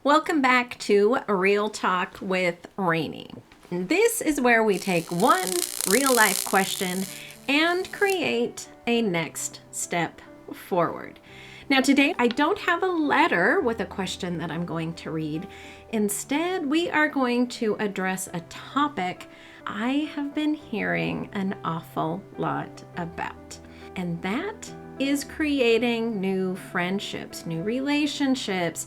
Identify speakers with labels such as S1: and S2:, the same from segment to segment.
S1: Welcome back to Real Talk with Raini. This is where we take one real life question and create a next step forward. Now today I don't have a letter with a question that I'm going to read. Instead, we are going to address a topic I have been hearing an awful lot about. And that is creating new friendships, new relationships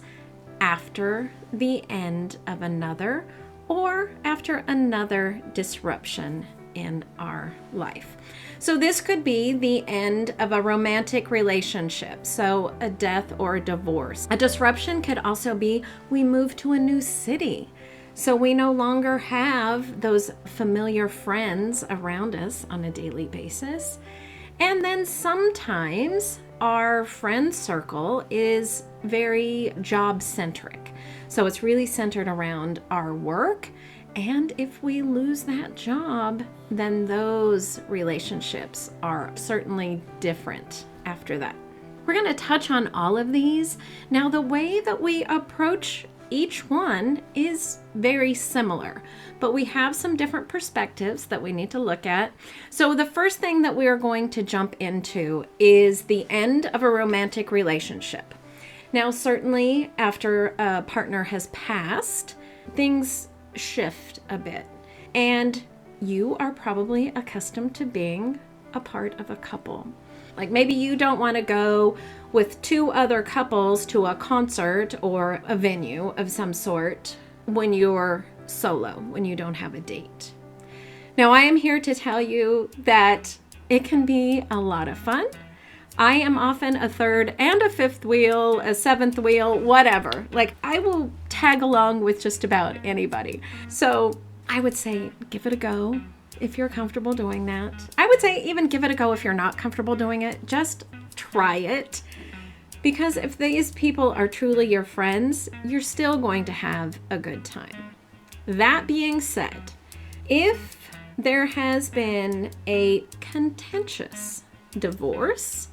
S1: after the end of another or after another disruption in our life. So this could be the end of a romantic relationship, so a death or a divorce. A disruption could also be we move to a new city. So we no longer have those familiar friends around us on a daily basis. And then sometimes our friend circle is very job centric. So it's really centered around our work. And if we lose that job, then those relationships are certainly different after that. We're going to touch on all of these. Now, the way that we approach each one is very similar, but we have some different perspectives that we need to look at. So the first thing that we are going to jump into is the end of a romantic relationship. Now, certainly after a partner has passed, things shift a bit, and you are probably accustomed to being a part of a couple. Like maybe you don't want to go with two other couples to a concert or a venue of some sort when you're solo, when you don't have a date. Now, I am here to tell you that it can be a lot of fun. I am often a third and a fifth wheel, a seventh wheel, whatever. Like I will tag along with just about anybody. So I would say give it a go if you're comfortable doing that. I would say even give it a go if you're not comfortable doing it. Just try it. Because if these people are truly your friends, you're still going to have a good time. That being said, if there has been a contentious divorce,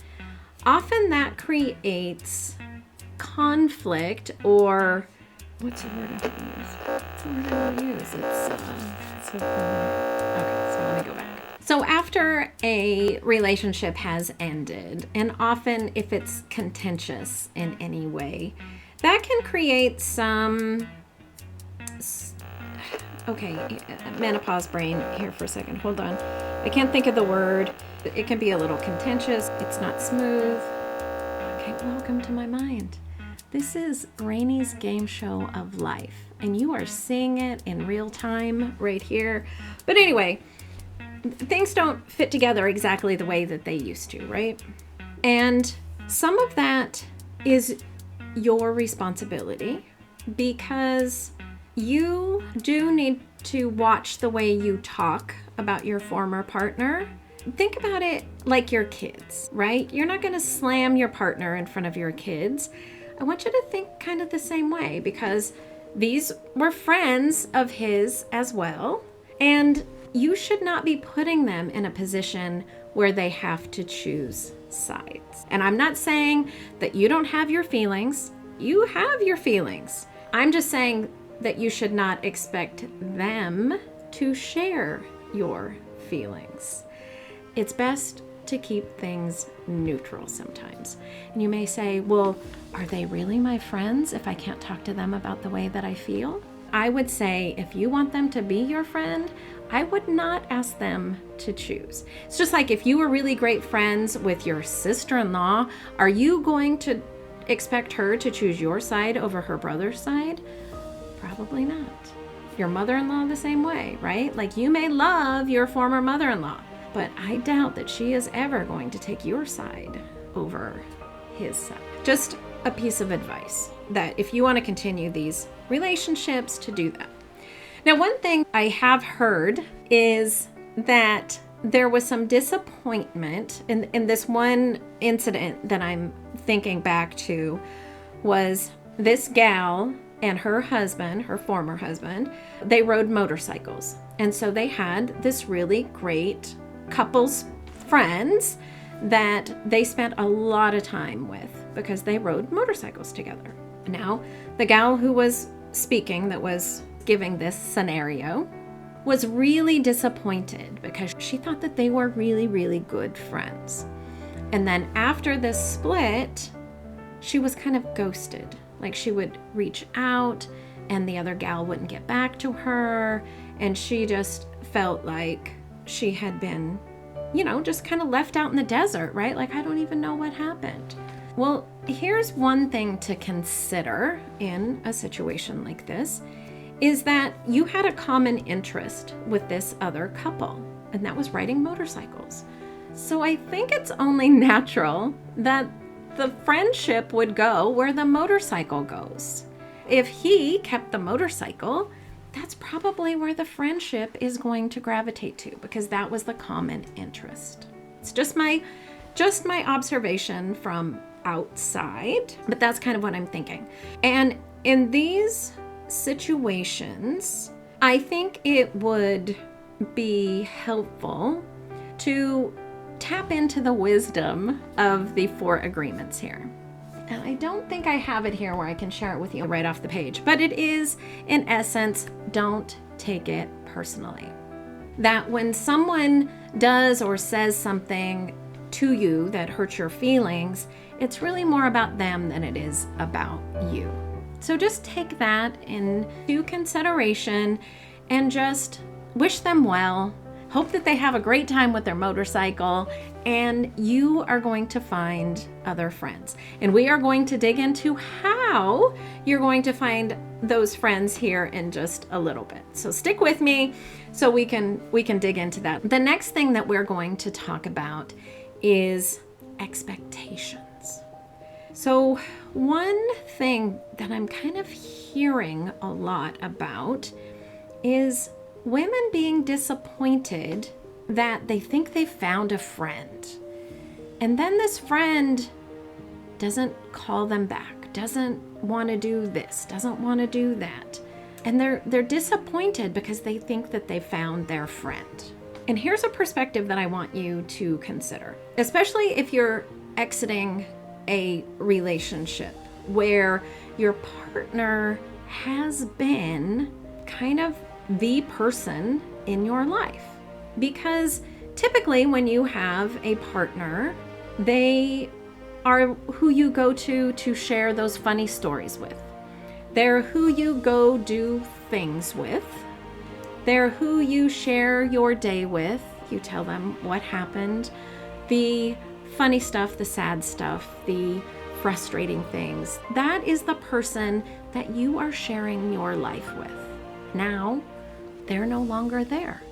S1: often that creates conflict, or what's the word I use? Okay, so let me go back. So after a relationship has ended, and often if it's contentious in any way, that can create some, menopause brain here for a second. Hold on. I can't think of the word. It can be a little contentious. It's not smooth. Okay, welcome to my mind. This is Raini's game show of life, and you are seeing it in real time right here. But anyway, things don't fit together exactly the way that they used to, right? And some of that is your responsibility because you do need to watch the way you talk about your former partner. Think about it like your kids, right? You're not going to slam your partner in front of your kids. I want you to think kind of the same way because these were friends of his as well. And you should not be putting them in a position where they have to choose sides. And I'm not saying that you don't have your feelings. You have your feelings. I'm just saying that you should not expect them to share your feelings. It's best to keep things neutral sometimes. And you may say, well, are they really my friends if I can't talk to them about the way that I feel? I would say if you want them to be your friend, I would not ask them to choose. It's just like if you were really great friends with your sister-in-law, are you going to expect her to choose your side over her brother's side? Probably not. Your mother-in-law the same way, right? Like you may love your former mother-in-law, but I doubt that she is ever going to take your side over his side. Just a piece of advice that if you want to continue these relationships, to do that. Now, one thing I have heard is that there was some disappointment in this one incident that I'm thinking back to was this gal and her husband, her former husband, they rode motorcycles. And so they had this really great couples friends that they spent a lot of time with because they rode motorcycles together. Now, the gal who was speaking, that was giving this scenario, was really disappointed because she thought that they were really, really good friends. And then after this split, she was kind of ghosted. Like, she would reach out and the other gal wouldn't get back to her. And she just felt like she had been, just kind of left out in the desert, right? Like, I don't even know what happened. Well, here's one thing to consider in a situation like this, is that you had a common interest with this other couple, and that was riding motorcycles. So I think it's only natural that the friendship would go where the motorcycle goes. If he kept the motorcycle, that's probably where the friendship is going to gravitate to, because that was the common interest. It's just my observation from outside, but that's kind of what I'm thinking. And in these situations, I think it would be helpful to tap into the wisdom of the 4 agreements here. And I don't think I have it here where I can share it with you right off the page, but it is, in essence, don't take it personally. That when someone does or says something to you that hurts your feelings, it's really more about them than it is about you. So just take that into consideration and just wish them well. Hope that they have a great time with their motorcycle, and you are going to find other friends. And we are going to dig into how you're going to find those friends here in just a little bit. So stick with me so we can dig into that. The next thing that we're going to talk about is expectations. So one thing that I'm kind of hearing a lot about is women being disappointed that they think they found a friend. And then this friend doesn't call them back, doesn't want to do this, doesn't want to do that. And they're disappointed because they think that they found their friend. And here's a perspective that I want you to consider, especially if you're exiting a relationship where your partner has been kind of the person in your life. Because typically when you have a partner, they are who you go to share those funny stories with. They're who you go do things with. They're who you share your day with. You tell them what happened, the funny stuff, the sad stuff, the frustrating things. That is the person that you are sharing your life with. Now, they're no longer there.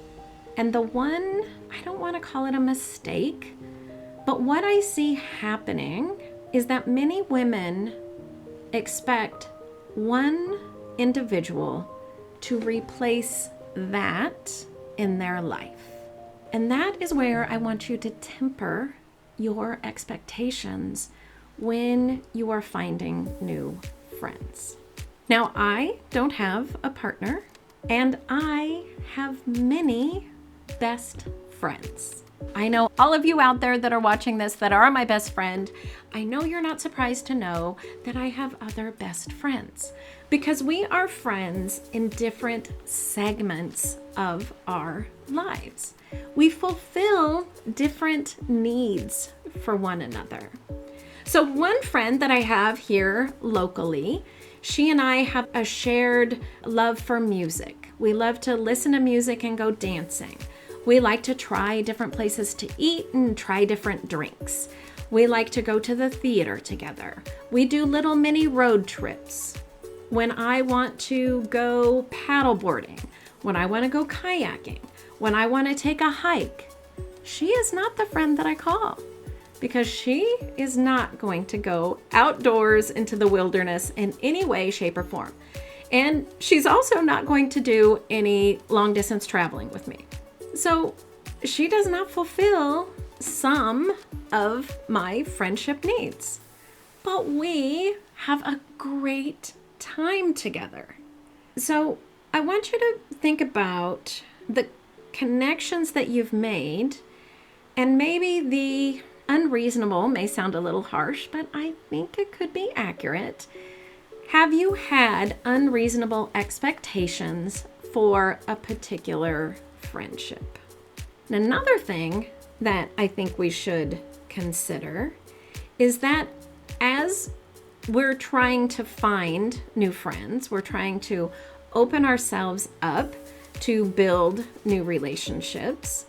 S1: And the one, I don't want to call it a mistake, but what I see happening is that many women expect one individual to replace that in their life. And that is where I want you to temper your expectations when you are finding new friends. Now, I don't have a partner, and I have many best friends. I know all of you out there that are watching this that are my best friend. I know you're not surprised to know that I have other best friends, because we are friends in different segments of our lives. We fulfill different needs for one another. So one friend that I have here locally, she and I have a shared love for music. We love to listen to music and go dancing. We like to try different places to eat and try different drinks. We like to go to the theater together. We do little mini road trips. When I want to go paddleboarding, when I want to go kayaking, when I want to take a hike, she is not the friend that I call, because she is not going to go outdoors into the wilderness in any way, shape, or form. And she's also not going to do any long distance traveling with me. So she does not fulfill some of my friendship needs. But we have a great time together. So I want you to think about the connections that you've made, and maybe the unreasonable may sound a little harsh, but I think it could be accurate. Have you had unreasonable expectations for a particular friendship? And another thing that I think we should consider is that as we're trying to find new friends, we're trying to open ourselves up to build new relationships,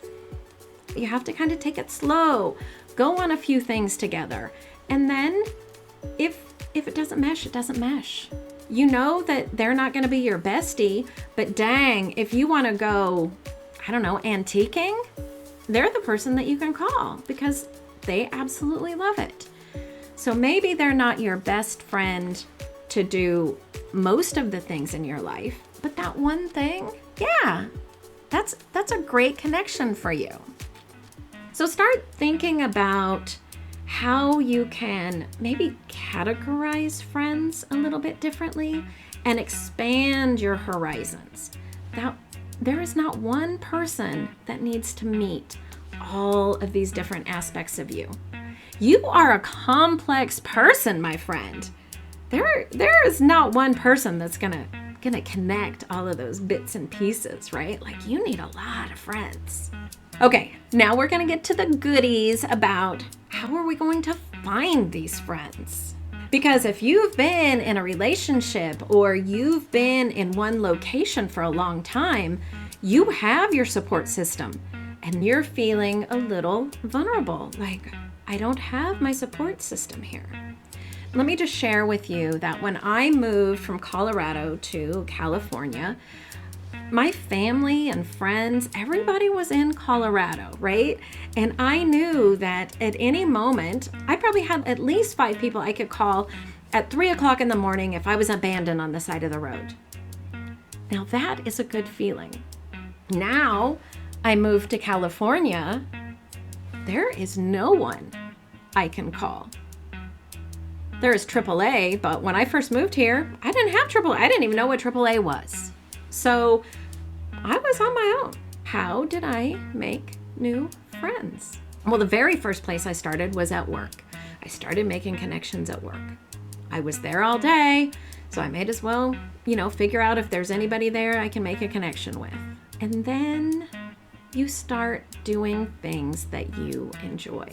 S1: you have to kind of take it slow, go on a few things together, and then if it doesn't mesh, it doesn't mesh. You know that they're not going to be your bestie, but dang, if you want to go, I don't know, antiquing, they're the person that you can call because they absolutely love it. So maybe they're not your best friend to do most of the things in your life, but that one thing, yeah, that's a great connection for you. So start thinking about how you can maybe categorize friends a little bit differently and expand your horizons. Now, there is not one person that needs to meet all of these different aspects of you. You are a complex person, my friend. There is not one person that's gonna connect all of those bits and pieces, right? Like, you need a lot of friends. Okay, now we're gonna get to the goodies about how are we going to find these friends? Because if you've been in a relationship or you've been in one location for a long time, you have your support system and you're feeling a little vulnerable. Like, I don't have my support system here. Let me just share with you that when I moved from Colorado to California, my family and friends, everybody was in Colorado, right? And I knew that at any moment, I probably had at least 5 people I could call at 3 o'clock in the morning if I was abandoned on the side of the road. Now that is a good feeling. Now I moved to California, there is no one I can call. There is AAA, but when I first moved here, I didn't have AAA. I didn't even know what AAA was. So I was on my own. How did I make new friends? Well, the very first place I started was at work. I started making connections at work. I was there all day, so I might as well, figure out if there's anybody there I can make a connection with. And then you start doing things that you enjoy.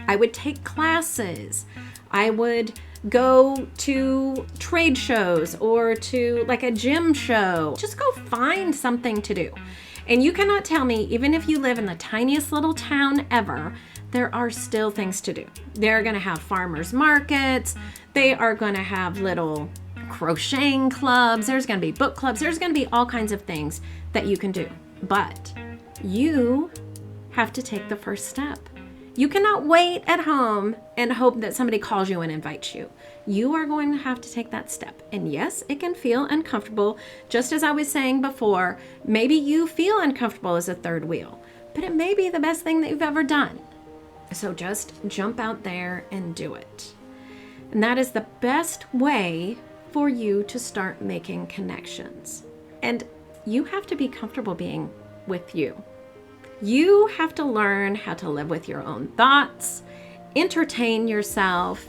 S1: I would take classes. I would go to trade shows or to like a gym show. Just go find something to do. And you cannot tell me, even if you live in the tiniest little town ever, there are still things to do. They're going to have farmers markets. They are going to have little crocheting clubs. There's going to be book clubs. There's going to be all kinds of things that you can do. But you have to take the first step. You cannot wait at home and hope that somebody calls you and invites you. You are going to have to take that step. And yes, it can feel uncomfortable. Just as I was saying before, maybe you feel uncomfortable as a third wheel, but it may be the best thing that you've ever done. So just jump out there and do it. And that is the best way for you to start making connections. And you have to be comfortable being with you. You have to learn how to live with your own thoughts, entertain yourself.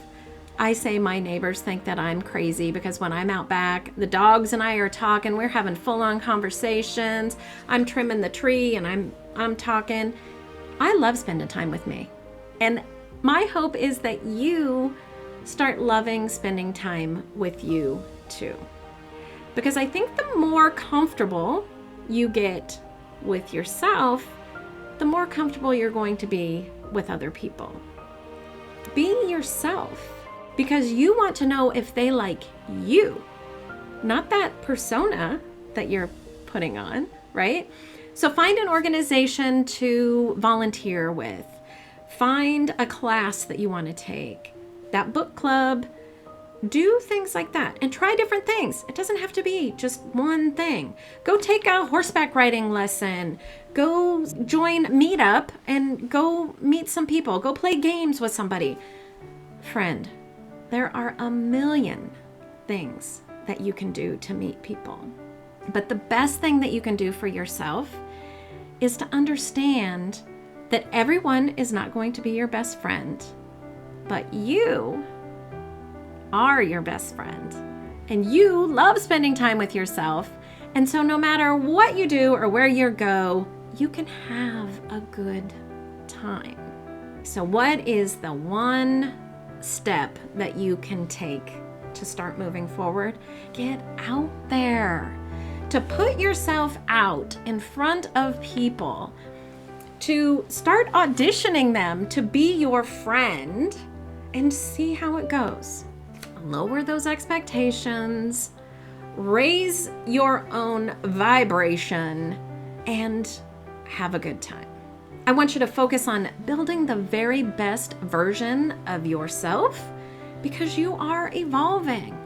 S1: I say my neighbors think that I'm crazy because when I'm out back, the dogs and I are talking, we're having full-on conversations. I'm trimming the tree and I'm talking. I love spending time with me. And my hope is that you start loving spending time with you too. Because I think the more comfortable you get with yourself, the more comfortable you're going to be with other people. Be yourself because you want to know if they like you, not that persona that you're putting on, right? So find an organization to volunteer with. Find a class that you want to take, that book club. Do things like that and try different things. It doesn't have to be just one thing. Go take a horseback riding lesson. Go join Meetup and go meet some people. Go play games with somebody. Friend, there are a million things that you can do to meet people. But the best thing that you can do for yourself is to understand that everyone is not going to be your best friend, but you are your best friend. And you love spending time with yourself. And so no matter what you do or where you go, you can have a good time. So what is the one step that you can take to start moving forward? Get out there. To put yourself out in front of people, to start auditioning them to be your friend and see how it goes. Lower those expectations, raise your own vibration, and have a good time. I want you to focus on building the very best version of yourself because you are evolving.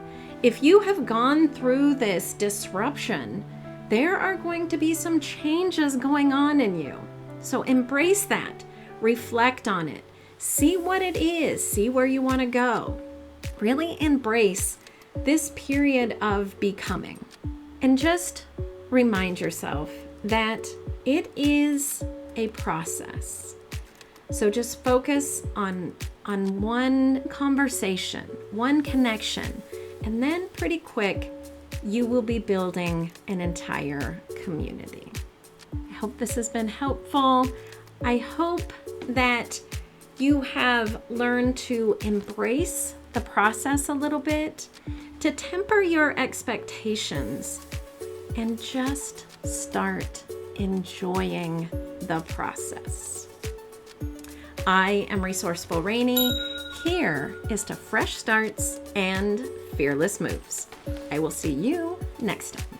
S1: If you have gone through this disruption, there are going to be some changes going on in you. So embrace that, reflect on it, see what it is, see where you want to go. Really embrace this period of becoming. And just remind yourself that it is a process. So just focus on one conversation, one connection, and then pretty quick, you will be building an entire community. I hope this has been helpful. I hope that you have learned to embrace the process a little bit, to temper your expectations, and just start enjoying the process. I am Resourceful Raini. Here is to fresh starts and fearless moves. I will see you next time.